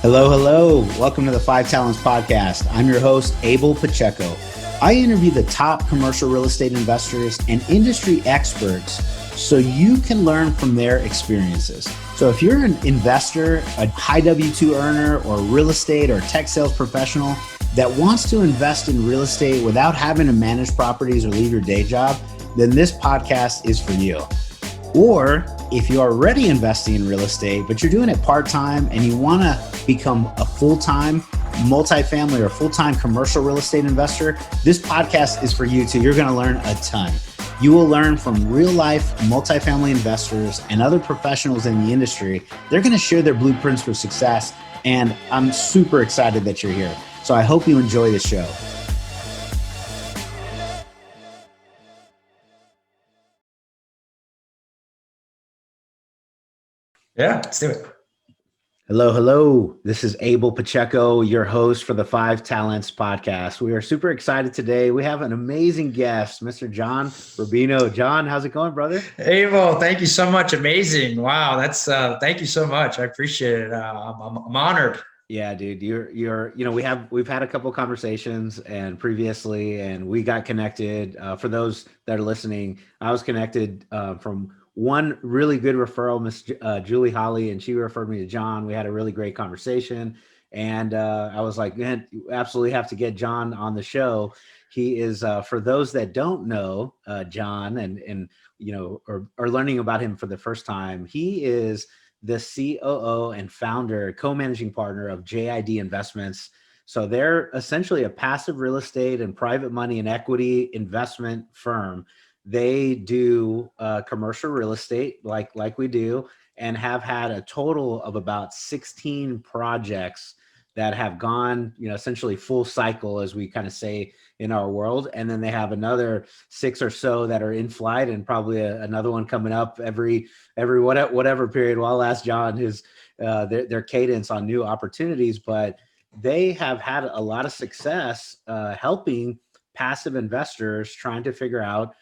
Hello, hello. Welcome to the Five Talents Podcast. I'm your host, Abel Pacheco. I interview the top commercial real estate investors and industry experts so you can learn from their experiences. So if you're an investor, a high W-2 earner, or real estate or tech sales professional that wants to invest in real estate without having to manage properties or leave your day job, then this podcast is for you. Or if you're already investing in real estate, but you're doing it part-time and you want to become a full-time multifamily or full-time commercial real estate investor, this podcast is for you too. You're going to learn a ton. You will learn from real-life multifamily investors and other professionals in the industry. They're going to share their blueprints for success, and I'm super excited that you're here. So I hope you enjoy the show. Yeah, let's do it. Hello, hello. This is Abel Pacheco, your host for the Five Talents Podcast. We are super excited today. We have an amazing guest, Mr. John Rubino. John, how's it going, brother? Abel, thank you so much. Amazing. Wow, that's thank you so much. I appreciate it. I'm honored. Yeah, dude, we've had a couple of conversations and previously, and we got connected. For those that are listening, I was connected from one really good referral, Miss Julie Holly, and she referred me to John. We had a really great conversation, and I was like, man, you absolutely have to get John on the show. He is, for those that don't know John and are learning about him for the first time, he is the COO and founder, co-managing partner of JID Investments. So they're essentially a passive real estate and private money and equity investment firm. They do commercial real estate like we do, and have had a total of about 16 projects that have gone, essentially full cycle, as we kind of say in our world. And then they have another 6 or so that are in flight, and probably another one coming up every whatever period. Well, I'll ask John his their cadence on new opportunities, but they have had a lot of success helping passive investors trying to figure out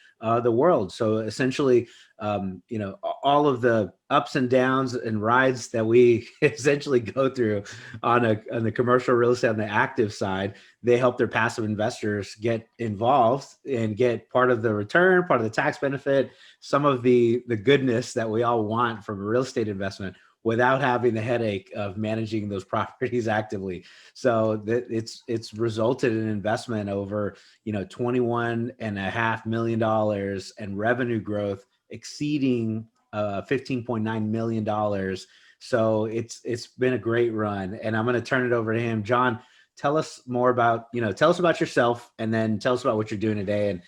the world. So essentially, all of the ups and downs and rides that we essentially go through on the commercial real estate on the active side, they help their passive investors get involved and get part of the return, part of the tax benefit, some of the goodness that we all want from a real estate investment, without having the headache of managing those properties actively. So it's resulted in investment over, $21.5 million and revenue growth exceeding $15.9 million. So it's been a great run, and I'm going to turn it over to him. John, tell us more about, tell us about yourself, and then tell us about what you're doing today. And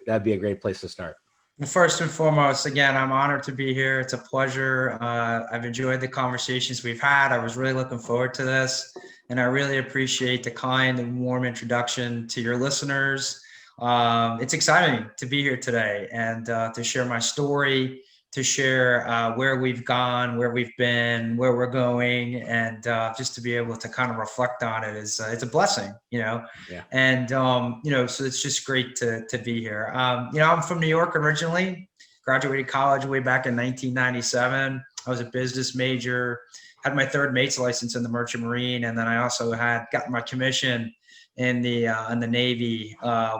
that'd be a great place to start. Well, first and foremost, again, I'm honored to be here. It's a pleasure. I've enjoyed the conversations we've had. I was really looking forward to this, and I really appreciate the kind and warm introduction to your listeners. It's exciting to be here today and to share my story, to share where we've gone, where we've been, where we're going, and just to be able to kind of reflect on it is it's a blessing, Yeah. And so it's just great to be here. I'm from New York originally, graduated college way back in 1997. I was a business major, had my third mate's license in the Merchant Marine, and then I also had gotten my commission in the Navy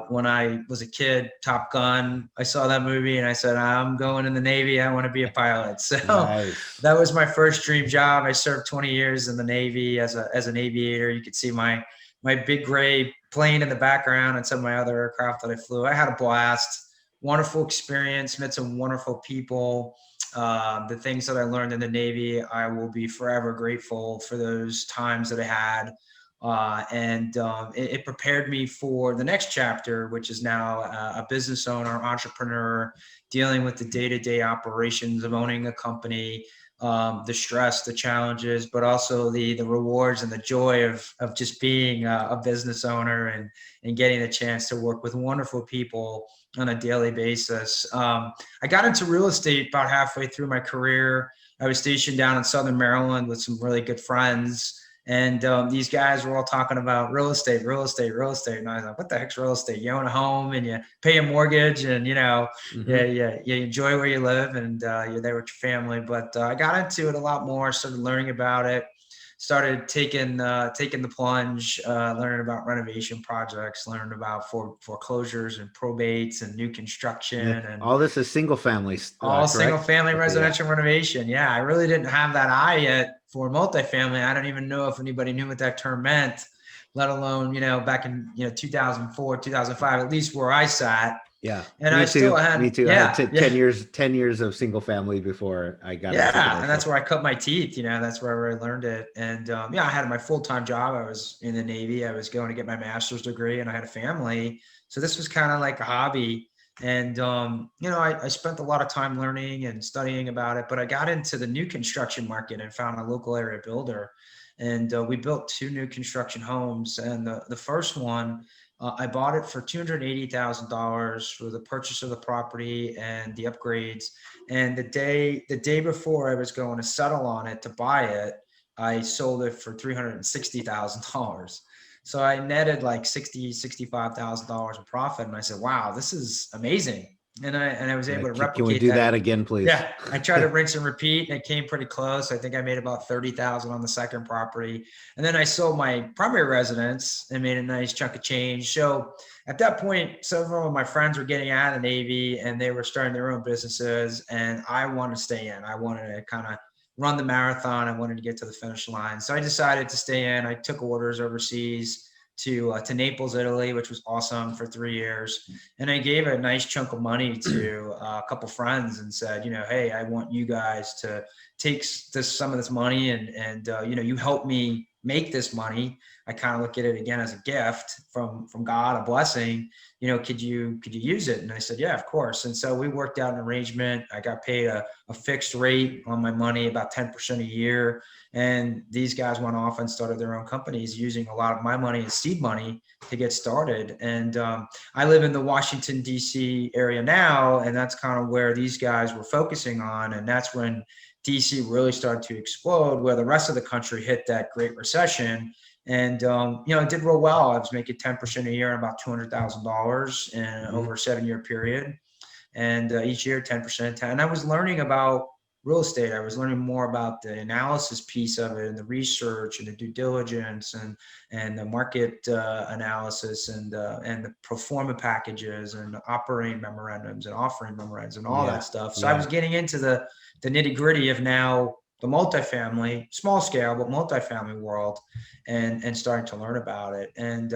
when I was a kid. Top Gun, I saw that movie and I said, I'm going in the Navy. I want to be a pilot. So nice. That was my first dream job. I served 20 years in the Navy as an aviator. You could see my big gray plane in the background and some of my other aircraft that I flew. I had a blast, wonderful experience, met some wonderful people. The things that I learned in the Navy, I will be forever grateful for those times that I had. It prepared me for the next chapter, which is now a business owner, entrepreneur, dealing with the day-to-day operations of owning a company, the stress, the challenges, but also the rewards and the joy of just being a business owner and getting the chance to work with wonderful people on a daily basis. I got into real estate about halfway through my career. I was stationed down in Southern Maryland with some really good friends. And these guys were all talking about real estate. And I was like, what the heck's real estate? You own a home and you pay a mortgage and, you enjoy where you live and you're there with your family. But I got into it a lot more, started learning about it, started taking the plunge, learning about renovation projects, learning about foreclosures and probates and new construction and All this is single family, all single correct? family Okay, yeah. residential renovation. Yeah, I really didn't have that eye yet for multifamily. I don't even know if anybody knew what that term meant, let alone, back in, 2004, 2005, at least where I sat. Yeah, And I me still too. had, Me too. I had yeah, yeah. 10 years of single family before I got into Yeah, and that's commercial. where I cut my teeth. That's where I learned it. And yeah, I had my full-time job. I was in the Navy. I was going to get my master's degree, and I had a family. So this was kind of like a hobby. And I spent a lot of time learning and studying about it. But I got into the new construction market and found a local area builder, and we built 2 new construction homes. And the first one, I bought it for $280,000 for the purchase of the property and the upgrades. And the day before I was going to settle on it to buy it, I sold it for $360,000. So I netted like $65,000 in profit. And I said, wow, this is amazing. And I was able to Can we replicate do that. that again, please? Yeah, I tried to rinse and repeat, and it came pretty close. I think I made about 30,000 on the second property, and then I sold my primary residence and made a nice chunk of change. So at that point, several of my friends were getting out of the Navy, and they were starting their own businesses, and I wanted to stay in. I wanted to kind of run the marathon. I wanted to get to the finish line, so I decided to stay in. I took orders overseas to Naples, Italy, which was awesome, for 3 years. And I gave a nice chunk of money to a couple friends and said, hey, I want you guys to take some of this money and you help me make this money. I kind of look at it again as a gift from God, a blessing. Could you use it? And I said, yeah, of course. And so we worked out an arrangement. I got paid a fixed rate on my money, about 10% a year. And these guys went off and started their own companies using a lot of my money as seed money to get started. And I live in the Washington, D.C. area now, and that's kind of where these guys were focusing on. And that's when D.C. really started to explode, where the rest of the country hit that Great Recession. And, it did real well. I was making 10% a year and about $200,000 in over a 7-year period. And each year, 10%. And I was learning about real estate. I was learning more about the analysis piece of it and the research and the due diligence and the market analysis and the pro forma packages and operating memorandums and offering memorandums and all that stuff. So I was getting into the nitty gritty of now the multifamily, small scale, but multifamily world, and starting to learn about it. And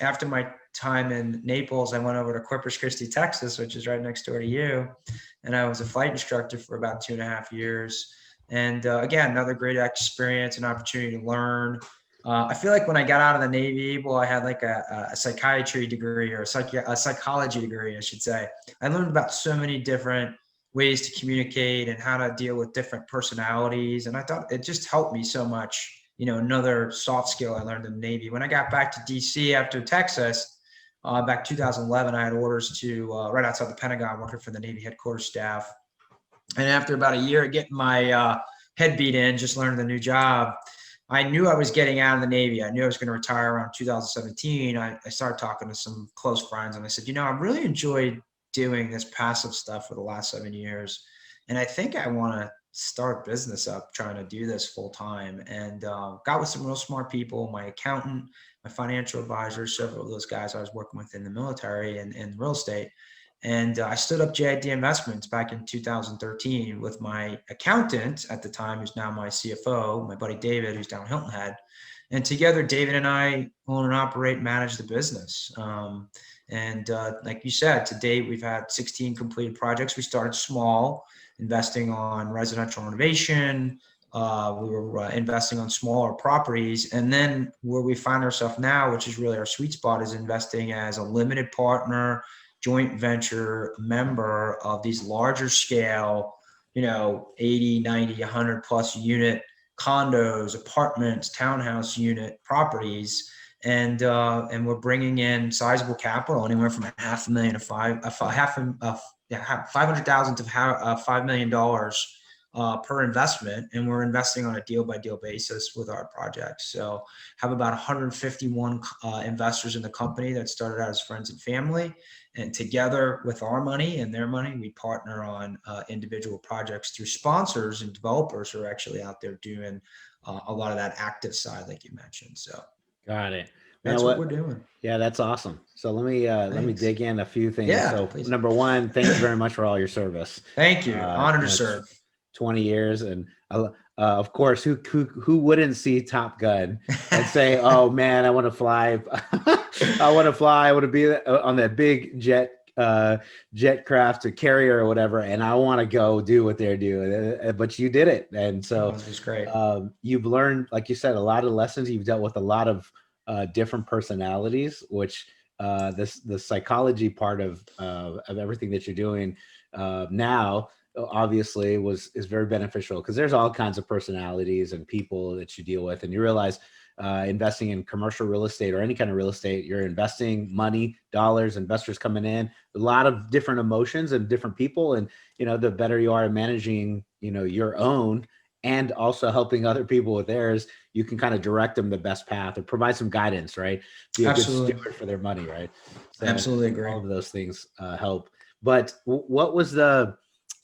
after my time in Naples, I went over to Corpus Christi, Texas, which is right next door to you. And I was a flight instructor for about 2.5 years. And again, another great experience and opportunity to learn. I feel like when I got out of the Navy, Abel, I had like a psychiatry degree or a psychology degree, I should say. I learned about so many different ways to communicate and how to deal with different personalities. And I thought it just helped me so much. Another soft skill I learned in the Navy. When I got back to DC after Texas, back 2011, I had orders to right outside the Pentagon, working for the Navy headquarters staff. And after about a year of getting my head beat in, just learning the new job, I knew I was getting out of the Navy. I knew I was going to retire around 2017. I started talking to some close friends, and I said, I really enjoyed doing this passive stuff for the last 7 years. And I think I want to start business up trying to do this full time. And got with some real smart people, my accountant, my financial advisor, several of those guys I was working with in the military and real estate. And I stood up JID Investments back in 2013 with my accountant at the time, who's now my CFO, my buddy David, who's down in Hilton Head. And together, David and I own and operate and manage the business. And like you said, to date, we've had 16 completed projects. We started small, investing on residential renovation. We were investing on smaller properties. And then where we find ourselves now, which is really our sweet spot, is investing as a limited partner, joint venture member of these larger scale, 80, 90, 100 plus unit condos, apartments, townhouse unit properties. And we're bringing in sizable capital, anywhere from $500,000 to $5 million per investment, and we're investing on a deal by deal basis with our projects. So have about 151 investors in the company that started out as friends and family, and together with our money and their money, we partner on individual projects through sponsors and developers who are actually out there doing a lot of that active side, like you mentioned. So Got it. Man, that's what we're doing. yeah, that's awesome. So let me Thanks. dig in a few things. Yeah, So please. number one, thank you very much for all your service. Thank you. Honored You to know, serve. 20 years, and of course, who wouldn't see Top Gun and say, "Oh man, I want to fly, I want to fly, I want to be on that big jet craft or carrier or whatever, and I want to go do what they're doing." But you did it, and so It was great. you've learned, like you said, a lot of lessons. You've dealt with a lot of different personalities, which the psychology part of everything that you're doing now obviously is very beneficial, because there's all kinds of personalities and people that you deal with, and you realize investing in commercial real estate or any kind of real estate, you're investing money, dollars, investors coming in, a lot of different emotions and different people. And the better you are at managing your own and also helping other people with theirs, you can kind of direct them the best path or provide some guidance, right? Be a Absolutely. good steward for their money, right? So Absolutely agree. all of those things help. But what was the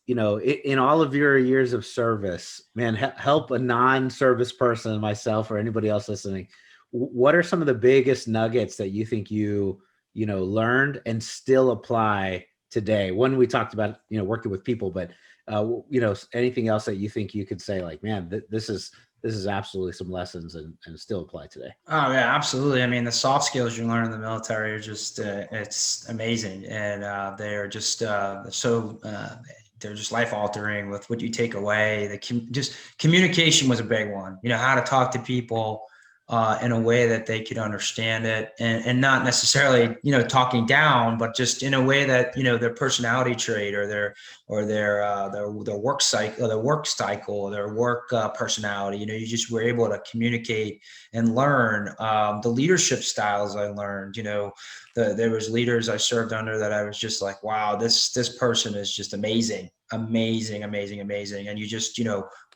in all of your years of service, man, help a non-service person, myself or anybody else listening. What are some of the biggest nuggets that you think you learned and still apply today? When we talked about working with people, but anything else that you think you could say, like, man, this is absolutely some lessons and still apply today? Oh yeah, absolutely. I mean, the soft skills you learn in the military are just it's amazing, and they are just they're just life altering with what you take away. Just communication was a big one. How to talk to people in a way that they could understand it, and not necessarily talking down, but just in a way that their personality trait or their work cycle, their work personality. You just were able to communicate and learn the leadership styles. I learned. There was leaders I served under that I was just like, wow, this person is just amazing, and you just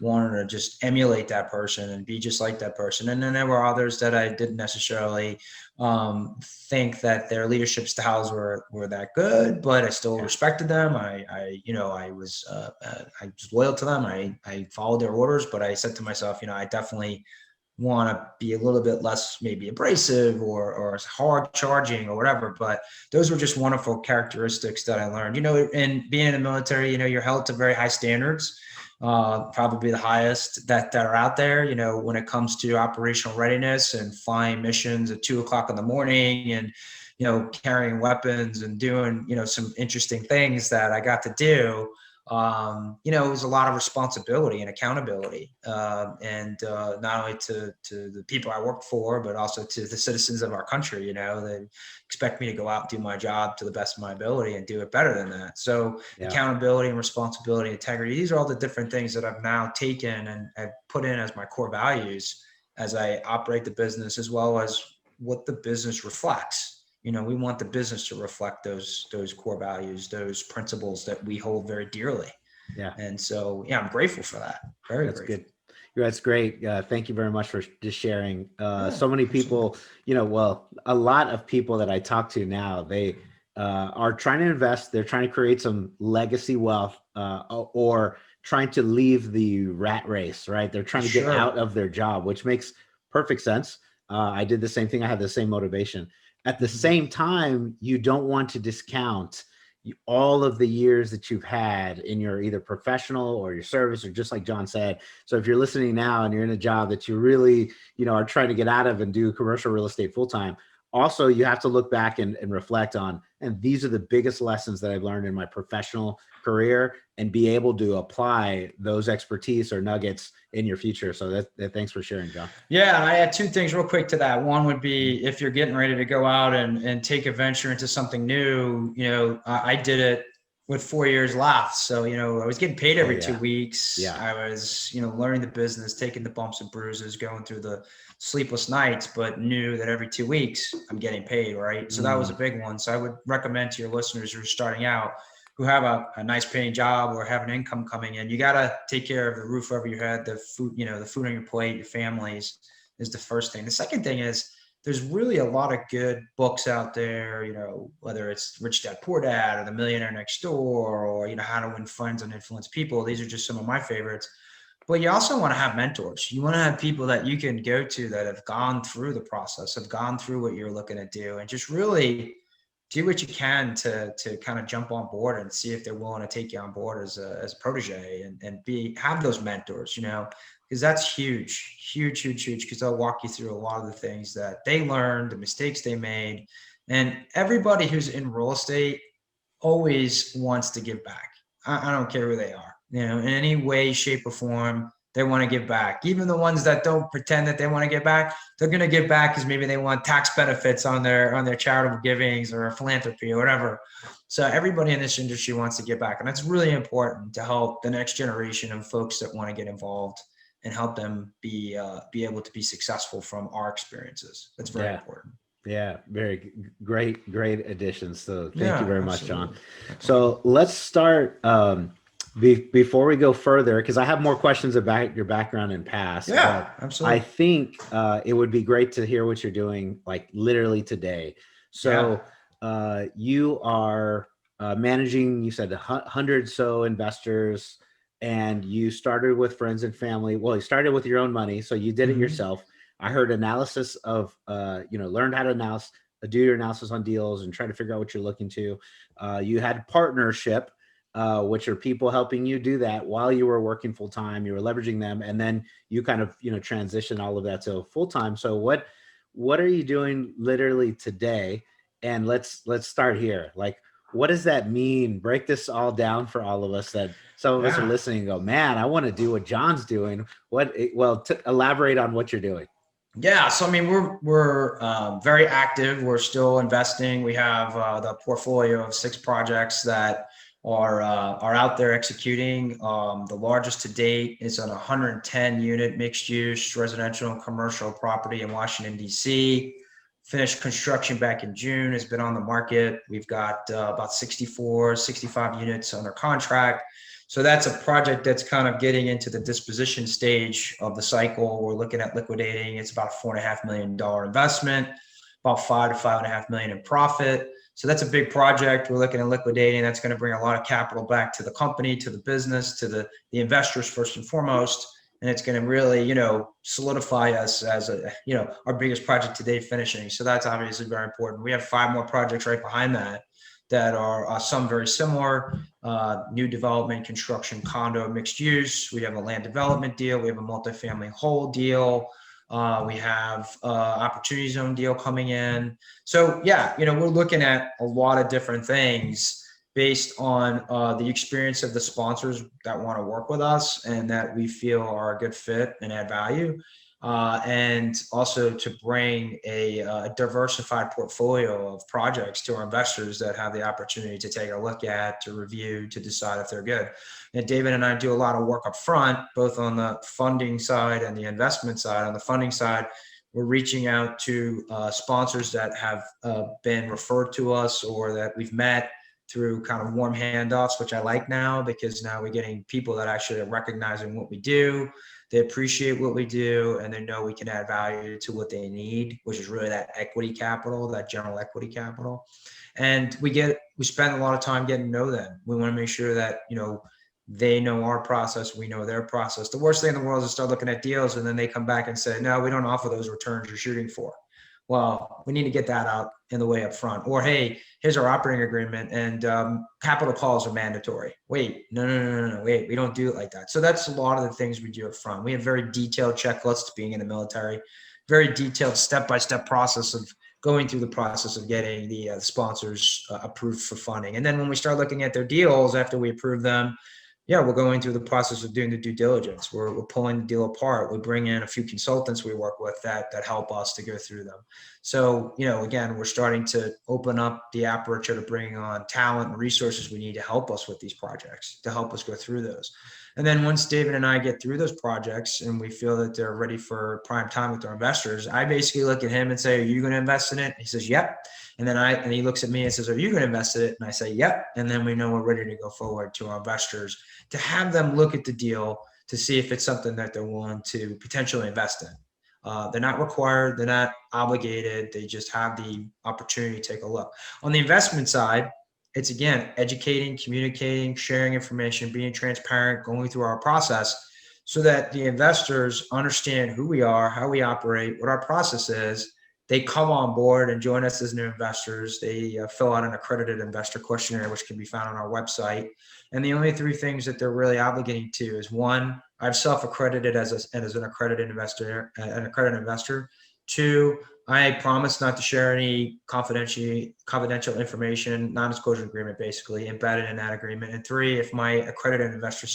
wanted to just emulate that person and be just like that person. And then there were others that I didn't necessarily think that their leadership styles were that good, but I still respected them. I was loyal to them. I followed their orders, but I said to myself, I definitely want to be a little bit less maybe abrasive or hard charging or whatever. But those were just wonderful characteristics that I learned. In being in the military, you're held to very high standards, probably the highest that are out there, when it comes to operational readiness and flying missions at 2:00 in the morning and, carrying weapons and doing, some interesting things that I got to do. It was a lot of responsibility and accountability, and not only to the people I worked for, but also to the citizens of our country. They expect me to go out and do my job to the best of my ability and do it better than that. So accountability and responsibility, integrity, these are all the different things that I've now taken and I've put in as my core values as I operate the business, as well as what the business reflects. We want the business to reflect those core values, those principles that we hold very dearly. Yeah. And so, I'm grateful for that. That's grateful. Good. That's great. Thank you very much for just sharing. So many people, a lot of people that I talk to now, they are trying to invest. They're trying to create some legacy wealth or trying to leave the rat race, right? They're trying to get out of their job, which makes perfect sense. I did the same thing. I had the same motivation. At the same time, you don't want to discount all of the years that you've had in your either professional or your service, or just like John said. So if you're listening now and you're in a job that you really, are trying to get out of and do commercial real estate full time, also you have to look back and reflect on, and these are the biggest lessons that I've learned in my professional career, and be able to apply those expertise or nuggets in your future. So thanks for sharing, John. Yeah. And I had two things real quick to that. One would be, if you're getting ready to go out and take a venture into something new, I did it with 4 years left. So, I was getting paid every 2 weeks. Yeah. I was, learning the business, taking the bumps and bruises, going through the sleepless nights, but knew that every 2 weeks I'm getting paid. Right. So that was a big one. So I would recommend to your listeners who are starting out, who have a nice paying job or have an income coming in. You got to take care of the roof over your head, the food, the food on your plate, your families is the first thing. The second thing is there's really a lot of good books out there, whether it's Rich Dad Poor Dad or The Millionaire Next Door or, How to Win Friends and Influence People. These are just some of my favorites. But you also want to have mentors. You want to have people that you can go to that have gone through the process, have gone through what you're looking to do, and just really do what you can to kind of jump on board and see if they're willing to take you on board as a protege and have those mentors, because that's huge, because they'll walk you through a lot of the things that they learned, the mistakes they made. And everybody who's in real estate always wants to give back. I don't care who they are. In any way, shape, or form, they want to give back. Even the ones that don't pretend that they want to give back, they're going to give back because maybe they want tax benefits on their charitable givings or philanthropy or whatever. So everybody in this industry wants to give back. And that's really important to help the next generation of folks that want to get involved and help them be able to be successful from our experiences. That's very important. Yeah, very great additions. So thank you very much, John. Absolutely. So let's start before we go further, because I have more questions about your background and past. Yeah, absolutely. I think it would be great to hear what you're doing, like literally today. So you are managing, you said 100 so investors, and you started with friends and family. Well, you started with your own money, so you did it yourself. I heard analysis of, learned how to do your analysis on deals and try to figure out what you're looking to. You had partnership, which are people helping you do that while you were working full time. You were leveraging them, and then you kind of, transition all of that to full time. So what are you doing literally today? And let's start here. Like, what does that mean? Break this all down for all of us that some of us are listening and go, man, I want to do what John's doing. Elaborate on what you're doing. Yeah, so I mean, we're very active. We're still investing. We have the portfolio of 6 projects that are out there executing. The largest to date is an 110 unit mixed use residential and commercial property in Washington, D.C. Finished construction back in June, has been on the market. We've got about 65 units under contract. So that's a project that's kind of getting into the disposition stage of the cycle. We're looking at liquidating. It's about a $4.5 million investment, about $5 to $5.5 million in profit. So that's a big project. We're looking at liquidating. That's going to bring a lot of capital back to the company, to the business, to the investors first and foremost. And it's going to really, solidify us as our biggest project to date finishing. So that's obviously very important. We have 5 more projects right behind that are some very similar, new development, construction, condo, mixed use. We have a land development deal. We have a multifamily whole deal. We have opportunity zone deal coming in. So we're looking at a lot of different things based on the experience of the sponsors that want to work with us and that we feel are a good fit and add value. And also to bring a diversified portfolio of projects to our investors that have the opportunity to take a look at, to review, to decide if they're good. And David and I do a lot of work up front, both on the funding side and the investment side. On the funding side, we're reaching out to sponsors that have been referred to us or that we've met through kind of warm handoffs, which I like now, because now we're getting people that actually are recognizing what we do. They appreciate what we do, and they know we can add value to what they need, which is really that equity capital, that general equity capital. And we spend a lot of time getting to know them. We want to make sure that, they know our process, we know their process. The worst thing in the world is to start looking at deals and then they come back and say, no, we don't offer those returns you're shooting for. Well, we need to get that out in the way up front. Or, hey, here's our operating agreement and capital calls are mandatory. Wait, no, wait, we don't do it like that. So that's a lot of the things we do up front. We have very detailed checklists being in the military, very detailed step-by-step process of going through the process of getting the sponsors approved for funding. And then when we start looking at their deals after we approve them, we're going through the process of doing the due diligence. We're pulling the deal apart. We bring in a few consultants we work with that help us to go through them. So, again, we're starting to open up the aperture to bring on talent and resources we need to help us with these projects, to help us go through those. And then once David and I get through those projects and we feel that they're ready for prime time with our investors, I basically look at him and say, are you going to invest in it? He says, yep. And he looks at me and says, are you going to invest in it? And I say, yep. And then we know we're ready to go forward to our investors to have them look at the deal to see if it's something that they're willing to potentially invest in. They're not required. They're not obligated. They just have the opportunity to take a look. On the investment side, it's, again, educating, communicating, sharing information, being transparent, going through our process so that the investors understand who we are, how we operate, what our process is. They come on board and join us as new investors. They fill out an accredited investor questionnaire, which can be found on our website. And the only three things that they're really obligating to is, one, I've self-accredited as an accredited investor. Two, I promise not to share any confidential information, non-disclosure agreement, basically embedded in that agreement. And three, if my accredited investor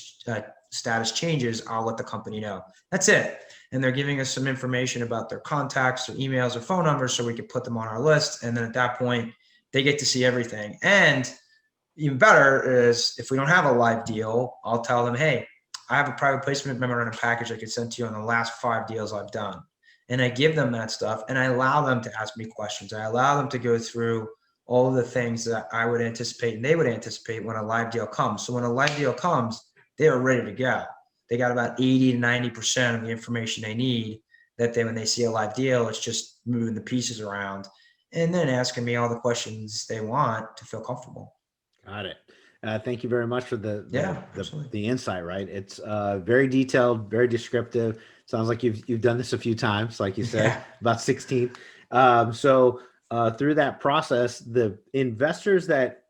status changes, I'll let the company know. That's it. And they're giving us some information about their contacts, their emails, or phone numbers, so we can put them on our list. And then at that point, they get to see everything. And even better is if we don't have a live deal, I'll tell them, hey, I have a private placement memorandum package I could send to you on the last 5 deals I've done. And I give them that stuff, and I allow them to ask me questions. I allow them to go through all of the things that I would anticipate and they would anticipate when a live deal comes. So when a live deal comes, they are ready to go. They got about 80 to 90% of the information they need, that when they see a live deal, it's just moving the pieces around and then asking me all the questions they want to feel comfortable. Got it. Thank you very much for the insight. Right, it's very detailed, very descriptive. Sounds like you've done this a few times, like you said, about 16. So through that process, the investors that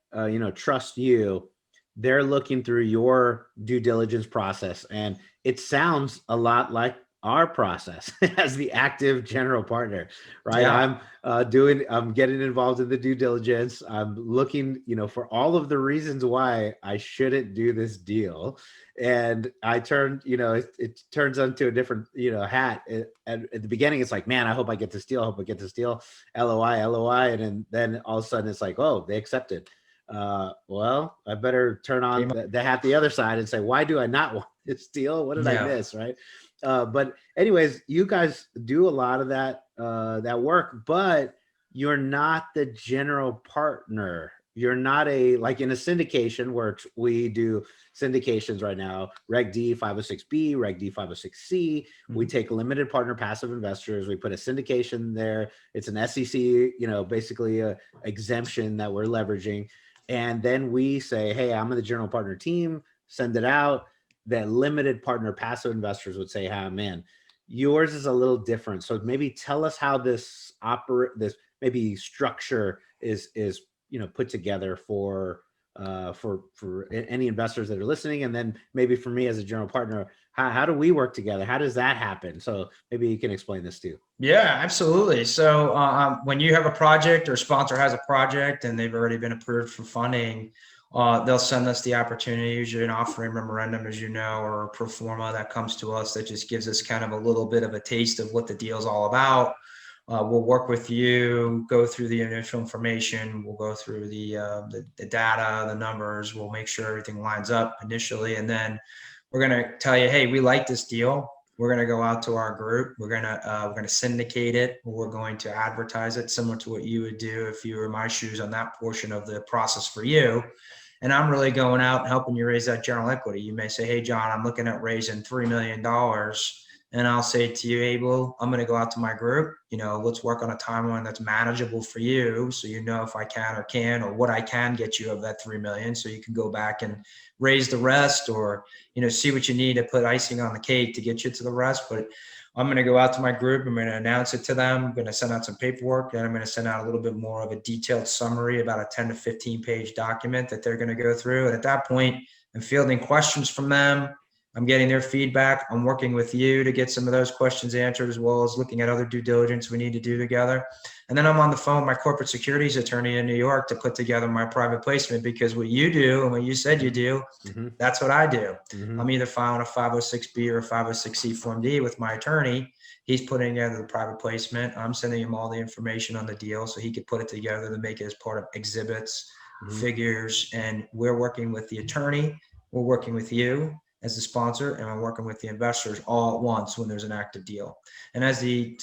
trust you, they're looking through your due diligence process, and it sounds a lot like our process as the active general partner, right? Yeah. I'm getting involved in the due diligence. I'm looking, for all of the reasons why I shouldn't do this deal. And I turned, it turns into a different, hat. At the beginning, it's like, man, I hope I get this deal. I hope I get this deal. LOI. And then all of a sudden it's like, oh, they accepted. Well, I better turn on the hat the other side and say, why do I not want this deal? What did I miss? Right. But anyways, you guys do a lot of that work, but you're not the general partner. You're not like in a syndication where we do syndications right now, Reg D 506B, Reg D 506C. We take limited partner passive investors. We put a syndication there. It's an SEC, basically a exemption that we're leveraging. And then we say, hey, I'm in the general partner team, send it out. That limited partner passive investors would say, "Ah, man, yours is a little different." So maybe tell us how this maybe structure is put together for any investors that are listening, and then maybe for me as a general partner, how do we work together? How does that happen? So maybe you can explain this too. Yeah, absolutely. So when you have a project or a sponsor has a project and they've already been approved for funding, they'll send us the opportunity, usually an offering memorandum, as you know, or a pro forma that comes to us that just gives us kind of a little bit of a taste of what the deal's all about. We'll work with you, go through the initial information. We'll go through the data, the numbers. We'll make sure everything lines up initially. And then we're going to tell you, hey, we like this deal. We're going to go out to our group. We're going to syndicate it. We're going to advertise it similar to what you would do if you were in my shoes on that portion of the process for you. And I'm really going out and helping you raise that general equity. You may say, hey, John, I'm looking at raising $3 million. And I'll say to you, Abel, I'm going to go out to my group. Let's work on a timeline that's manageable for you. So if I can or what I can get you of that 3 million. So you can go back and raise the rest or, see what you need to put icing on the cake to get you to the rest. But I'm going to go out to my group. I'm going to announce it to them. I'm going to send out some paperwork. Then I'm going to send out a little bit more of a detailed summary, about a 10 to 15 page document that they're going to go through. And at that point, I'm fielding questions from them. I'm getting their feedback. I'm working with you to get some of those questions answered, as well as looking at other due diligence we need to do together. And then I'm on the phone with my corporate securities attorney in New York to put together my private placement, because what you do and what you said you do, that's what I do. I'm either filing a 506B or a 506C Form D with my attorney. He's putting together the private placement. I'm sending him all the information on the deal so he could put it together to make it as part of exhibits, figures, and we're working with the attorney. We're working with you as the sponsor, and I'm working with the investors all at once when there's an active deal. And as the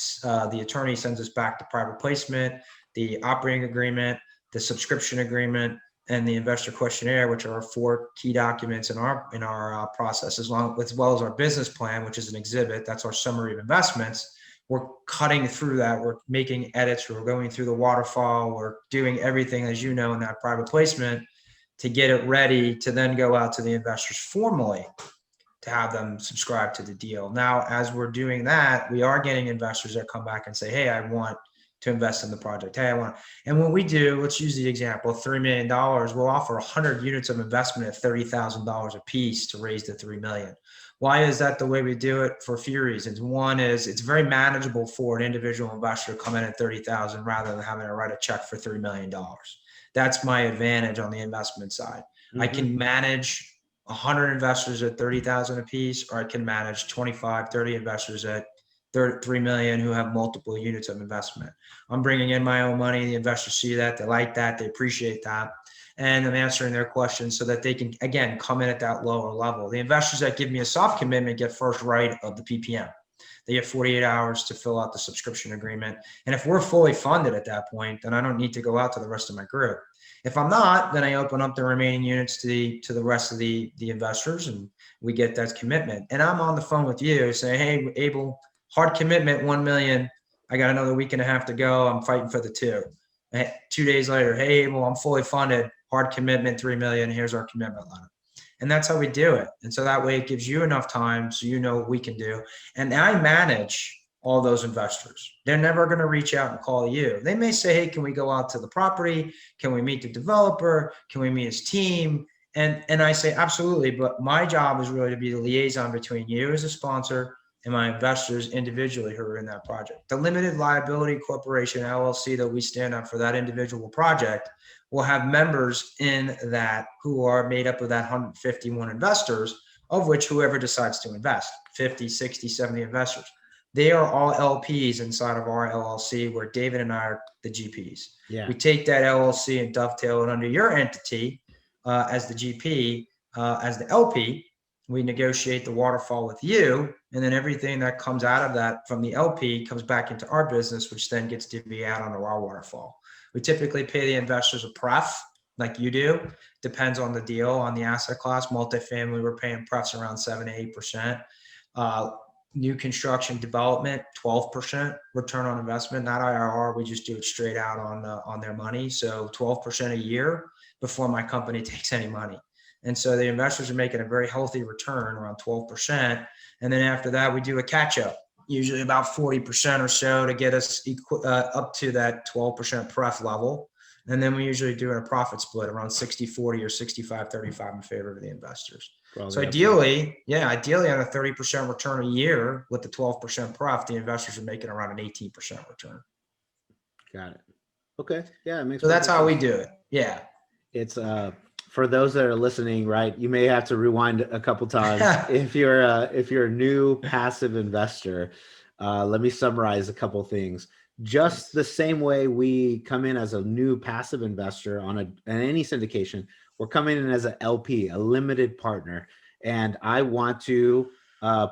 attorney sends us back the private placement, the operating agreement, the subscription agreement, and the investor questionnaire, which are our 4 key documents in our process, as well as our business plan, which is an exhibit. That's our summary of investments. We're cutting through that. We're making edits. We're going through the waterfall. We're doing everything, as you know, in that private placement to get it ready to then go out to the investors formally to have them subscribe to the deal. Now, as we're doing that, we are getting investors that come back and say, hey, I want to invest in the project. Hey, I want, and when we do, let's use the example, $3 million, we'll offer 100 units of investment at $30,000 a piece to raise the $3 million. Why is that the way we do it? For a few reasons. One is it's very manageable for an individual investor to come in at 30,000 rather than having to write a check for $3 million. That's my advantage on the investment side. Mm-hmm. I can manage 100 investors at 30,000 a piece, or I can manage 25, 30 investors at 3 million who have multiple units of investment. I'm bringing in my own money. The investors see that, they like that, they appreciate that. And I'm answering their questions so that they can, again, come in at that lower level. The investors that give me a soft commitment get first right of the PPM. They get 48 hours to fill out the subscription agreement. And if we're fully funded at that point, then I don't need to go out to the rest of my group. If I'm not, then I open up the remaining units to the rest of the investors, and we get that commitment. And I'm on the phone with you saying, hey, Abel, hard commitment, 1 million. I got another week and a half to go. I'm fighting for the 2. 2 days later, hey, Abel, I'm fully funded. Hard commitment, 3 million. Here's our commitment letter. And that's how we do it. And so that way it gives you enough time so you know what we can do. And I manage all those investors. They're never going to reach out and call you. They may say, hey, can we go out to the property? Can we meet the developer? Can we meet his team? And I say, absolutely. But my job is really to be the liaison between you as a sponsor and my investors individually who are in that project. The Limited Liability Corporation, LLC, that we stand up for that individual project will have members in that who are made up of that 151 investors, of which whoever decides to invest, 50, 60, 70 investors. They are all LPs inside of our LLC, where David and I are the GPs. Yeah. We take that LLC and dovetail it under your entity as the GP, as the LP. We negotiate the waterfall with you, and then everything that comes out of that from the LP comes back into our business, which then gets divvied out onto our waterfall. We typically pay the investors a pref, like you do. Depends on the deal, on the asset class. Multifamily, we're paying prefs around 7 to 8%. New construction development, 12% return on investment, not IRR. We just do it straight out on their money. So 12% a year before my company takes any money. And so the investors are making a very healthy return, around 12%. And then after that, we do a catch up, usually about 40% or so to get us up to that 12% pref level. And then we usually do a profit split around 60-40 or 65-35 in favor of the investors. Probably so ideally on a 30% return a year with the 12% pref, the investors are making around an 18% return. Got it. Okay. Yeah. It makes so that's how we do it. Yeah. It's for those that are listening, right? You may have to rewind a couple times. If you're a new passive investor, let me summarize a couple things. Just the same way we come in as a new passive investor on any syndication, we're coming in as an LP, a limited partner, and I want to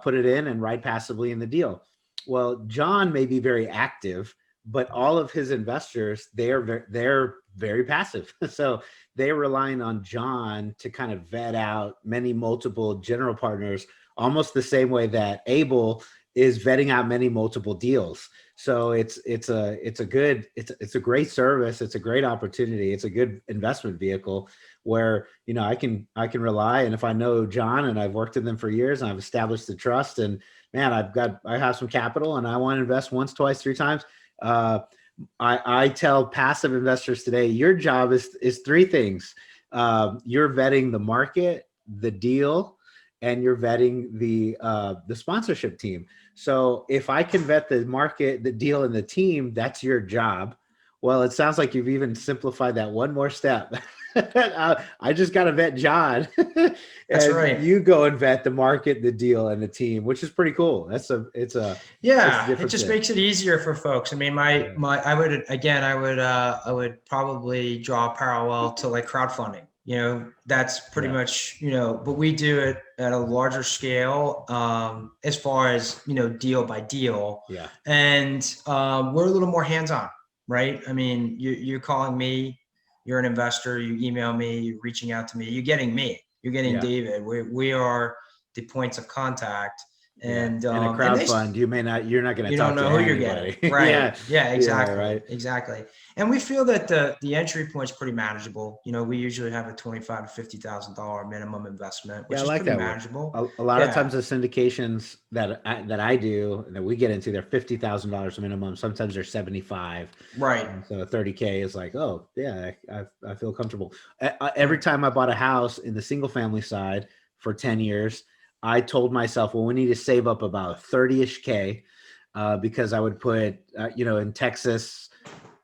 put it in and write passively in the deal. Well, John may be very active, but all of his investors, they're very passive. So they're relying on John to kind of vet out many multiple general partners, almost the same way that Abel is vetting out many multiple deals. So it's a great service. It's a great opportunity. It's a good investment vehicle where, I can rely. And if I know John and I've worked with them for years and I've established the trust, and man, I have some capital and I want to invest once, twice, 3 times. I tell passive investors today, your job is 3 things. You're vetting the market, the deal, and you're vetting the sponsorship team. So if I can vet the market, the deal, and the team, that's your job. Well, it sounds like you've even simplified that one more step. I just got to vet John. That's right. You go and vet the market, the deal, and the team, which is pretty cool. It just makes it easier for folks. I mean, I would probably draw a parallel to like crowdfunding. That's pretty much, but we do it at a larger scale as far as, deal by deal. Yeah. And we're a little more hands-on. right? I mean, you're calling me, you're an investor, you email me, you're reaching out to me, you're getting me, you're getting Yeah. David. We are the points of contact. Yeah. And In a and they crowdfund, you're not going to you don't talk to know who you're getting. anybody. Right. Yeah. Yeah, Yeah. exactly. Right. Exactly. And we feel that the entry point is pretty manageable. You know, we usually have a $25,000 to $50,000 minimum investment, Yeah. which I is like pretty that one. manageable. A lot of Yeah. times the syndications that I do, that we get into, they're $50,000 minimum. Sometimes they're 75. Right. And so 30K is like, oh yeah, I feel comfortable. Every Right. time I bought a house in the single family side for 10 years, I told myself, well, we need to save up about 30-ish K, because I would put, in Texas,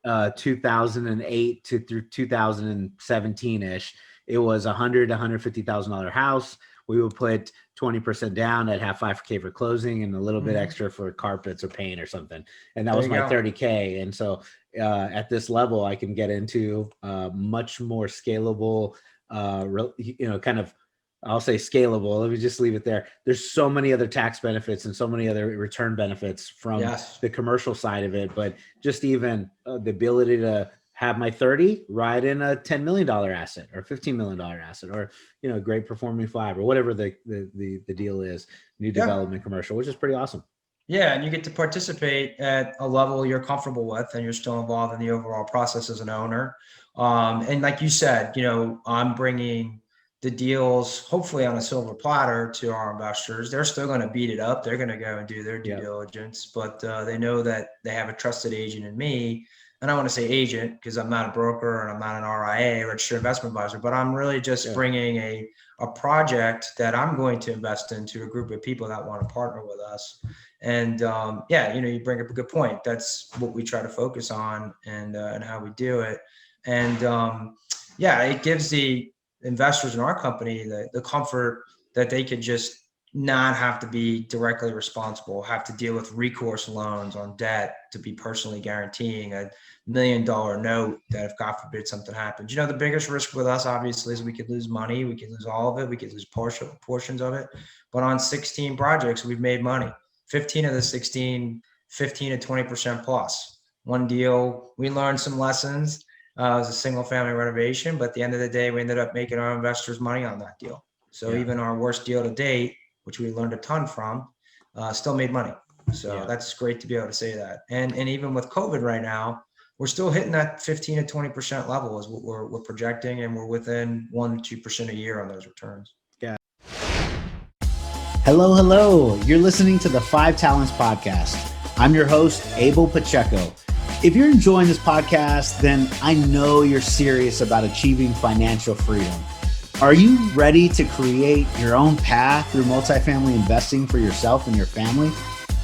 2008 to through 2017-ish, it was $150,000 house. We would put 20% down. I'd have 5K for closing and a little bit Mhm. extra for carpets or paint or something. And that There was you my go. 30K. And so at this level, I can get into much more scalable, kind of, I'll say scalable. Let me just leave it there. There's so many other tax benefits and so many other return benefits from Yes. the commercial side of it, but just even the ability to have my 30 ride in a $10 million asset or $15 million asset, or, great performing 5, or whatever the deal is, new Yeah. development commercial, which is pretty awesome. Yeah, and you get to participate at a level you're comfortable with, and you're still involved in the overall process as an owner. And like you said, I'm bringing the deals hopefully on a silver platter to our investors. They're still going to beat it up. They're going to go and do their due Yeah. diligence, but they know that they have a trusted agent in me. And I want to say agent because I'm not a broker and I'm not an RIA, registered investment advisor, but I'm really just bringing a project that I'm going to invest into a group of people that want to partner with us. And you bring up a good point. That's what we try to focus on, and how we do it. And it gives the investors in our company the comfort that they could just not have to be directly responsible, have to deal with recourse loans on debt to be personally guaranteeing $1 million note that if God forbid something happens. The biggest risk with us obviously is we could lose money, we could lose all of it, we could lose portions of it. But on 16 projects, we've made money. 15 of the 16, 15 to 20% plus. One deal, we learned some lessons. It was a single family renovation, but at the end of the day, we ended up making our investors money on that deal. So even our worst deal to date, which we learned a ton from, still made money. So that's great to be able to say that. And even with COVID right now, we're still hitting that 15 to 20% level is what we're projecting, and we're within 1% to 2% a year on those returns. Yeah. Hello. You're listening to the 5 Talents Podcast. I'm your host, Abel Pacheco. If you're enjoying this podcast, then I know you're serious about achieving financial freedom. Are you ready to create your own path through multifamily investing for yourself and your family?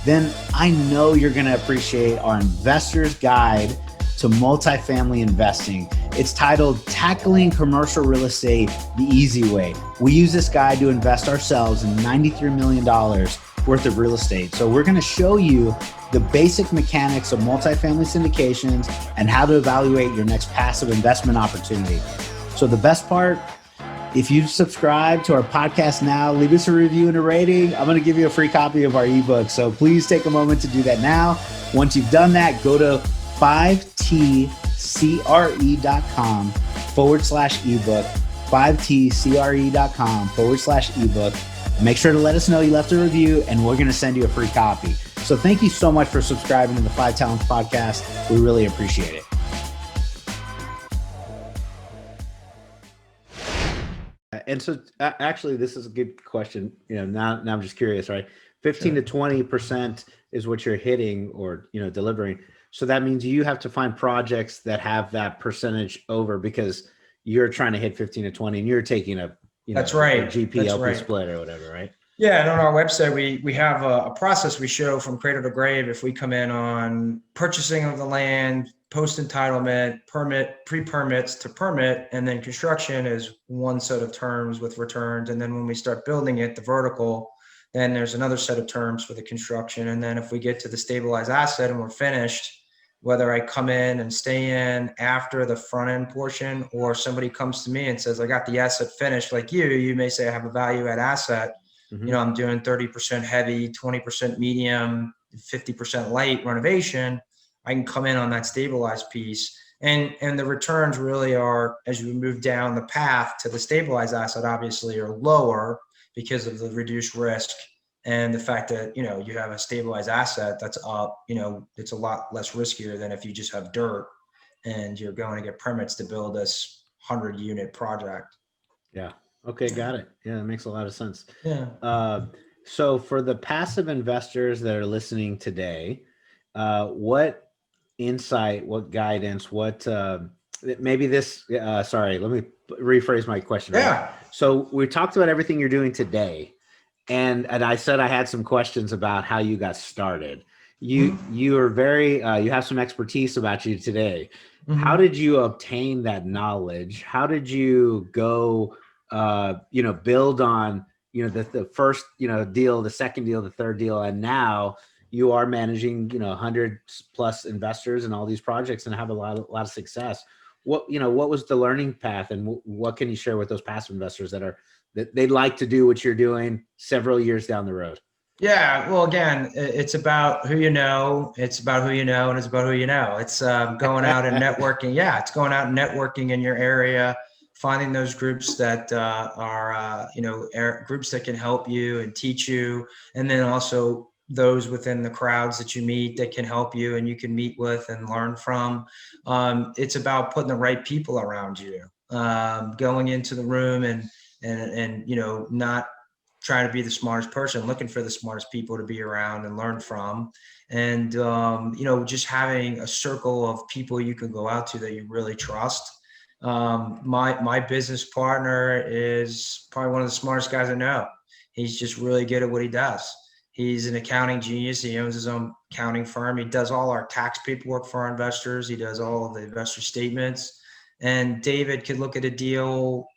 Then I know you're going to appreciate our Investor's Guide to Multifamily Investing. It's titled Tackling Commercial Real Estate the Easy Way. We use this guide to invest ourselves in $93 million worth of real estate. So we're going to show you the basic mechanics of multifamily syndications and how to evaluate your next passive investment opportunity. So the best part, if you subscribe to our podcast now, leave us a review and a rating. I'm going to give you a free copy of our ebook. So please take a moment to do that now. Once you've done that, go to 5tcre.com/ebook, 5tcre.com/ebook. Make sure to let us know you left a review, and we're going to send you a free copy. So thank you so much for subscribing to the 5 Talents Podcast. We really appreciate it. And so actually, this is a good question. Now I'm just curious, right? 15 to 20% is what you're hitting or, delivering. So that means you have to find projects that have that percentage over, because you're trying to hit 15 to 20 and you're taking a, That's right. a GP-LP split or whatever, right? Yeah, and on our website, we have a process we show from cradle to grave. If we come in on purchasing of the land, post-entitlement, permit, pre-permits to permit, and then construction is one set of terms with returns. And then when we start building it, the vertical, then there's another set of terms for the construction. And then if we get to the stabilized asset and we're finished, whether I come in and stay in after the front end portion, or somebody comes to me and says, I got the asset finished, like you may say I have a value add asset. Mm-hmm. I'm doing 30% heavy, 20% medium, 50% light renovation. I can come in on that stabilized piece. And the returns really are, as you move down the path to the stabilized asset, obviously are lower because of the reduced risk and the fact that, you have a stabilized asset that's up, it's a lot less riskier than if you just have dirt and you're going to get permits to build this 100-unit project. Yeah. Okay, got it. Yeah, that makes a lot of sense. Yeah. Uh, so for the passive investors that are listening today, what insight, what guidance, what maybe this, sorry, let me rephrase my question, right? Yeah. So we talked about everything you're doing today, and I said I had some questions about how you got started. You are very you have some expertise about you today. How Mm-hmm. did you obtain that knowledge? How did you go build on the first deal, the second deal, the third deal, and now you are managing 100 plus investors in all these projects and have a lot of success. What was the learning path, and what can you share with those passive investors that they'd like to do what you're doing several years down the road? Yeah, well, again, it's about who you know, it's about who you know, and it's about who you know. It's going out and networking. Yeah, it's going out and networking in your area, finding those groups that are, groups that can help you and teach you, and then also those within the crowds that you meet that can help you and you can meet with and learn from. It's about putting the right people around you, going into the room and not trying to be the smartest person, looking for the smartest people to be around and learn from. And, just having a circle of people you can go out to that you really trust. My business partner is probably one of the smartest guys I know. He's just really good at what he does. He's an accounting genius. He owns his own accounting firm. He does all our tax paperwork for our investors. He does all of the investor statements. And David could look at a deal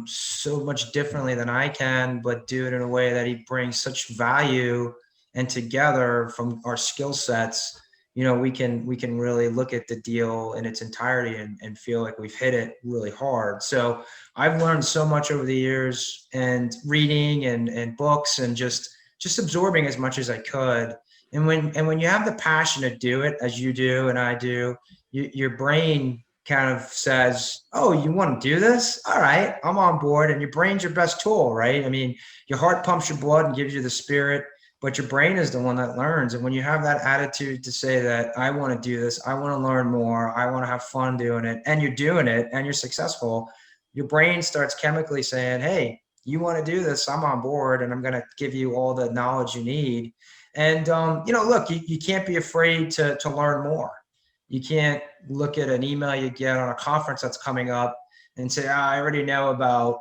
so much differently than I can, but do it in a way that he brings such value, and together from our skill sets, we can really look at the deal in its entirety and feel like we've hit it really hard. So I've learned so much over the years, and reading and books, and just absorbing as much as I could. And when you have the passion to do it as you do and I do, your brain kind of says, oh, you want to do this? All right, I'm on board. And your brain's your best tool, right? I mean, your heart pumps your blood and gives you the spirit, but your brain is the one that learns. And when you have that attitude to say that I want to do this, I want to learn more, I want to have fun doing it, and you're doing it and you're successful, your brain starts chemically saying, hey, you want to do this, I'm on board, and I'm going to give you all the knowledge you need. And, look, you can't be afraid to learn more. You can't look at an email you get on a conference that's coming up and say, I already know about,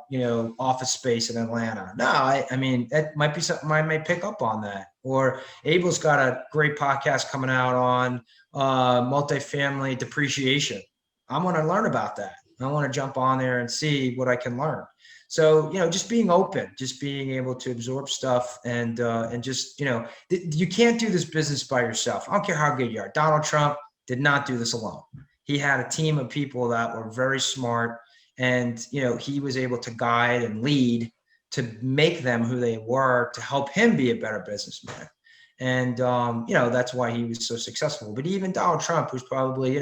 office space in Atlanta. No, I mean, that might be something I may pick up on that. Or Abel's got a great podcast coming out on multifamily depreciation. I want to learn about that. I want to jump on there and see what I can learn. So, just being open, just being able to absorb stuff and just, you can't do this business by yourself. I don't care how good you are. Donald Trump did not do this alone. He had a team of people that were very smart, and he was able to guide and lead to make them who they were, to help him be a better businessman. And that's why he was so successful. But even Donald Trump, who's probably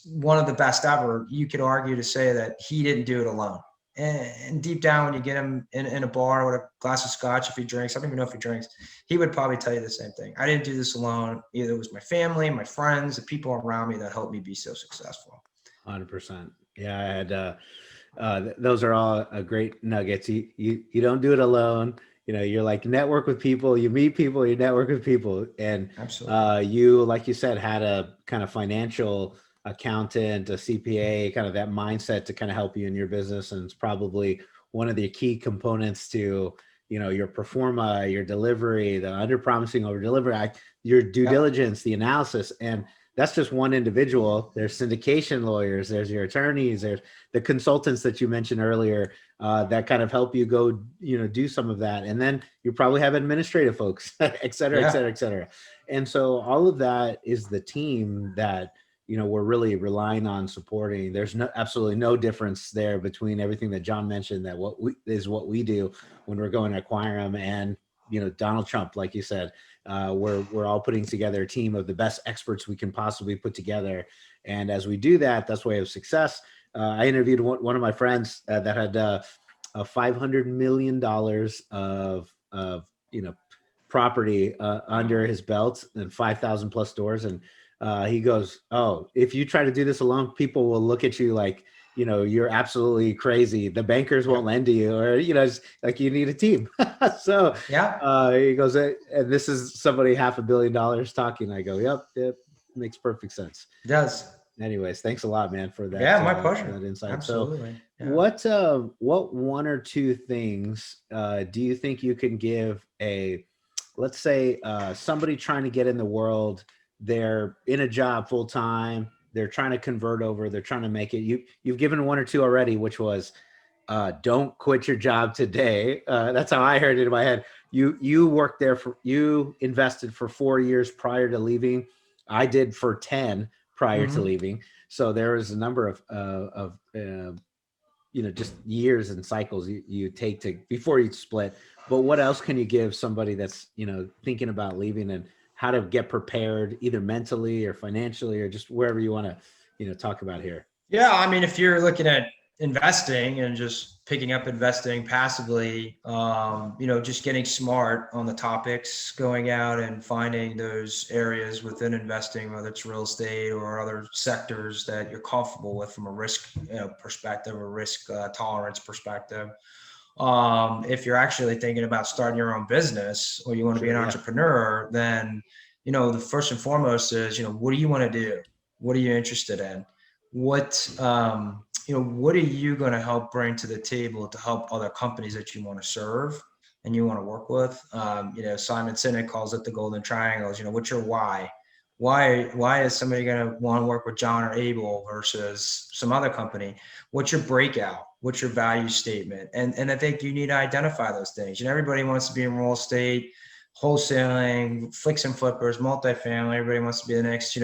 one of the best ever, you could argue to say that he didn't do it alone. And deep down, when you get him in a bar with a glass of scotch, if he drinks, I don't even know if he drinks, he would probably tell you the same thing. I didn't do this alone. Either it was my family, my friends, the people around me that helped me be so successful. 100%. Yeah, I had those are all great nuggets. You don't do it alone. You're like, network with people, you meet people, you network with people. And Absolutely. you, like you said, had a kind of financial accountant, a CPA, kind of that mindset to kind of help you in your business. And it's probably one of the key components to, your performa, your delivery, the under promising, over delivery, your due diligence, the analysis. And that's just one individual. There's syndication lawyers, there's your attorneys, there's the consultants that you mentioned earlier that kind of help you go, do some of that. And then you probably have administrative folks, et cetera, et cetera, et cetera. And so all of that is the team that, we're really relying on supporting. There's absolutely no difference there between everything that John mentioned, that what we do when we're going to acquire them, and Donald Trump, like you said, we're all putting together a team of the best experts we can possibly put together. And as we do that, that's way of success. I interviewed one of my friends that had $500 million of property under his belt and 5,000 plus stores. And he goes, "Oh, if you try to do this alone, people will look at you like, you're absolutely crazy. The bankers won't Yep. lend to you, or, it's like you need a team." So Yeah, he goes, and this is somebody $500 million talking. I go, "Yep, it makes perfect sense." it does. Anyways, thanks a lot, man, for Yeah, that my pleasure. that insight. So, Absolutely. Yeah. what one or two things do you think you can give let's say somebody trying to get in the world? They're in a job full time. They're trying to convert over. They're trying to make it. You've given one or two already, which was don't quit your job today. That's how I heard it in my head. You worked there you invested for 4 years prior to leaving. I did for 10 prior to Hmm. leaving. So there was a number of just years and cycles you take to before you split. But what else can you give somebody that's thinking about leaving, and how to get prepared either mentally or financially or just wherever you want to talk about here? Yeah, I mean, if you're looking at investing and just picking up investing passively, just getting smart on the topics, going out and finding those areas within investing, whether it's real estate or other sectors that you're comfortable with from a risk perspective or risk tolerance perspective. If you're actually thinking about starting your own business or you want to be Sure, an yeah. entrepreneur, then, the first and foremost is, what do you want to do? What are you interested in? What are you going to help bring to the table to help other companies that you want to serve and you want to work with? Simon Sinek calls it the golden triangles. What's your why? Why is somebody going to want to work with John or Abel versus some other company? What's your breakout? What's your value statement? And I think you need to identify those things. Everybody wants to be in real estate, wholesaling, flicks and flippers, multifamily. Everybody wants to be the next,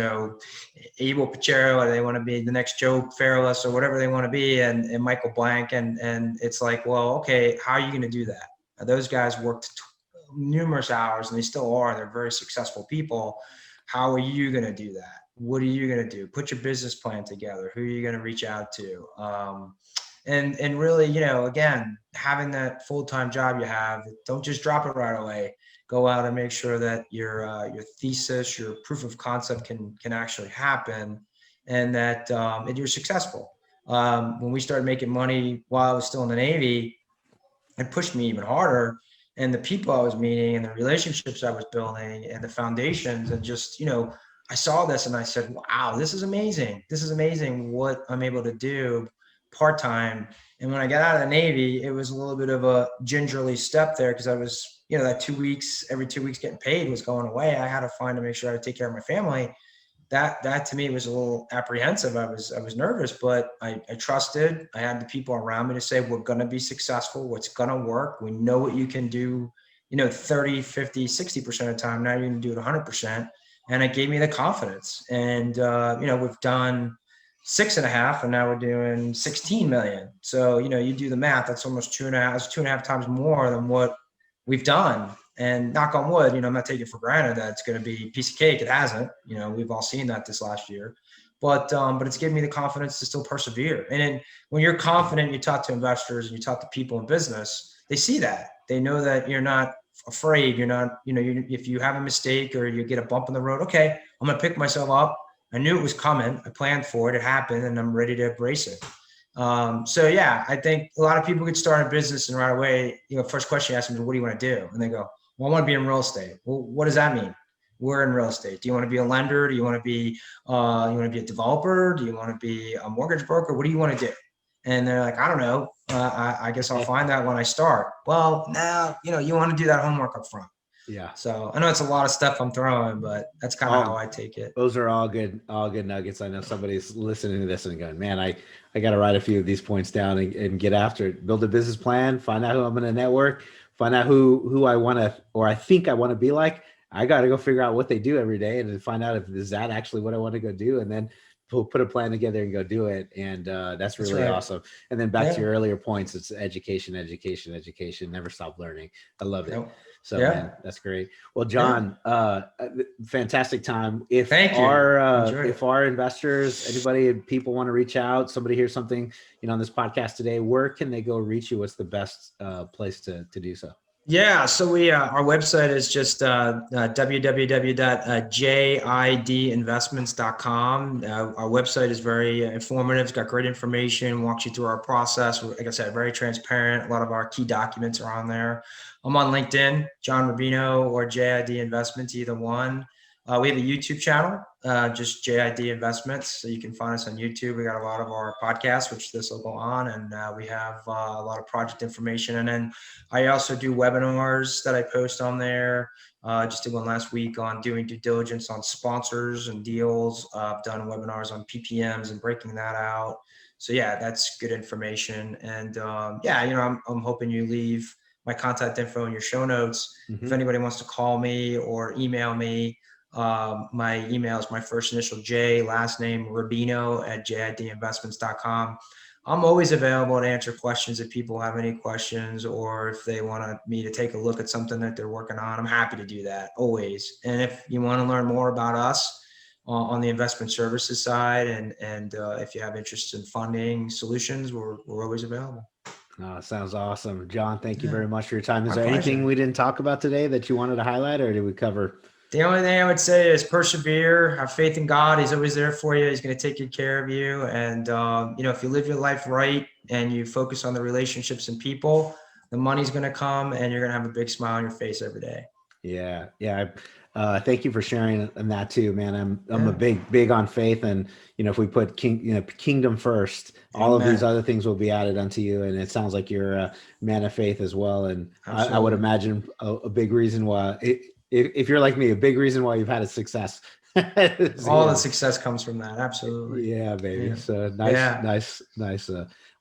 Abel Pacheco, or they want to be the next Joe Fairless or whatever they want to be, and Michael Blank. And it's like, well, okay, how are you going to do that? Those guys worked numerous hours and they still are. They're very successful people. How are you going to do that? What are you going to do? Put your business plan together. Who are you going to reach out to? And really, again, having that full-time job you have, don't just drop it right away. Go out and make sure that your thesis, your proof of concept can actually happen, and that and you're successful. When we started making money while I was still in the Navy, it pushed me even harder. And the people I was meeting and the relationships I was building and the foundations and just, I saw this and I said, wow, this is amazing. This is amazing what I'm able to do part-time. And when I got out of the Navy, it was a little bit of a gingerly step there because I was, that 2 weeks, every 2 weeks getting paid was going away. I had to find to make sure I would take care of my family. That to me was a little apprehensive. I was nervous, but I trusted. I had the people around me to say, we're going to be successful. What's going to work. We know what you can do, 30, 50, 60% of the time. Now you're going to do it 100%. And it gave me the confidence. And, we've done 6.5 and now we're doing 16 million. So, you do the math, that's almost 2.5 times more than what we've done. And knock on wood, I'm not taking for granted that it's going to be a piece of cake. It hasn't. We've all seen that this last year, but it's given me the confidence to still persevere. And then when you're confident, you talk to investors and you talk to people in business, they see that. They know that you're not afraid. You're not, if you have a mistake or you get a bump in the road, okay, I'm going to pick myself up. I knew it was coming. I planned for it. It happened, and I'm ready to embrace it. So yeah, I think a lot of people could start a business and right away, first question you ask them is, what do you want to do? And they go, well, I want to be in real estate. Well, what does that mean? We're in real estate. Do you want to be a lender? Do you want to be, a developer? Do you want to be a mortgage broker? What do you want to do? And they're like, I don't know. I guess I'll find that when I start. Well, now, you want to do that homework up front. Yeah. So I know it's a lot of stuff I'm throwing, but that's kind of how I take it. Those are all good nuggets. I know somebody's listening to this and going, man, I got to write a few of these points down and get after it. Build a business plan, find out who I'm going to network, find out who I want to, or I think I want to be like. I got to go figure out what they do every day and find out if is that actually what I want to go do. And then put a plan together and go do it. And that's really awesome. And then back to your earlier points, it's education, education, education, never stop learning. I love it. So man, that's great. Well, John, fantastic time. If our investors, anybody, people want to reach out, somebody hears something, on this podcast today, where can they go reach you? What's the best place to do so? Yeah, so our website is just www.JIDinvestments.com. Our website is very informative. It's got great information, walks you through our process. Like I said, very transparent. A lot of our key documents are on there. I'm on LinkedIn, John Rubino or JID Investments, either one. We have a YouTube channel, just JID Investments. So you can find us on YouTube. We got a lot of our podcasts, which this will go on. And we have a lot of project information. And then I also do webinars that I post on there. Just did one last week on doing due diligence on sponsors and deals. I've done webinars on PPMs and breaking that out. So yeah, that's good information. And I'm hoping you leave my contact info in your show notes. Mm-hmm. If anybody wants to call me or email me, my email is my first initial J, last name Rubino @JIDinvestments.com. I'm always available to answer questions if people have any questions, or if they want me to take a look at something that they're working on. I'm happy to do that always. And if you want to learn more about us on the investment services side, and if you have interest in funding solutions, we're always available. Sounds awesome. John, thank you very much for your time. Is there anything we didn't talk about today that you wanted to highlight, or did we cover? The only thing I would say is persevere, have faith in God. He's always there for you. He's going to take good care of you. And, if you live your life right and you focus on the relationships and people, the money's going to come and you're going to have a big smile on your face every day. Yeah. Yeah. Thank you for sharing that too, man. I'm a big on faith, and if we put kingdom first, all of these other things will be added unto you. And it sounds like you're a man of faith as well. And I would imagine a big reason why, if you're like me, a big reason why you've had a success. All the success comes from that. Absolutely. Yeah, baby. Yeah. So nice.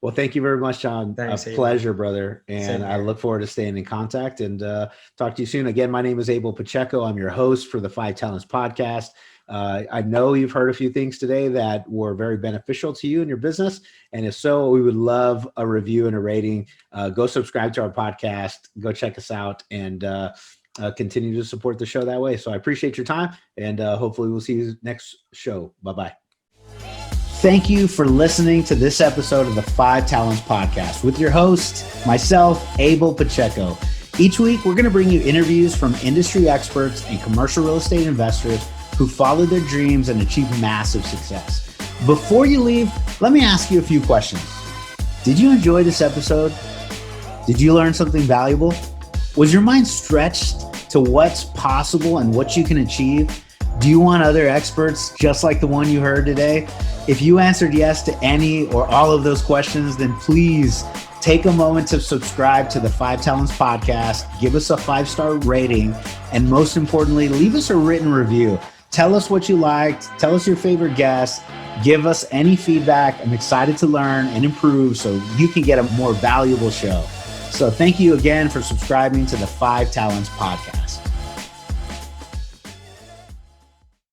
Well, thank you very much, John. Thanks, a pleasure, brother. And I look forward to staying in contact and talk to you soon. Again, my name is Abel Pacheco. I'm your host for the 5 Talents podcast. I know you've heard a few things today that were very beneficial to you and your business. And if so, we would love a review and a rating. Go subscribe to our podcast. Go check us out and continue to support the show that way. So I appreciate your time, and hopefully we'll see you next show. Bye-bye. Thank you for listening to this episode of the 5 Talents podcast with your host, myself, Abel Pacheco. Each week, we're going to bring you interviews from industry experts and commercial real estate investors who followed their dreams and achieved massive success. Before you leave, let me ask you a few questions. Did you enjoy this episode? Did you learn something valuable? Was your mind stretched to what's possible and what you can achieve? Do you want other experts just like the one you heard today? If you answered yes to any or all of those questions, then please take a moment to subscribe to the 5 Talents podcast, give us a 5-star rating, and most importantly, leave us a written review. Tell us what you liked, tell us your favorite guest, give us any feedback. I'm excited to learn and improve so you can get a more valuable show. So thank you again for subscribing to the 5 Talents podcast.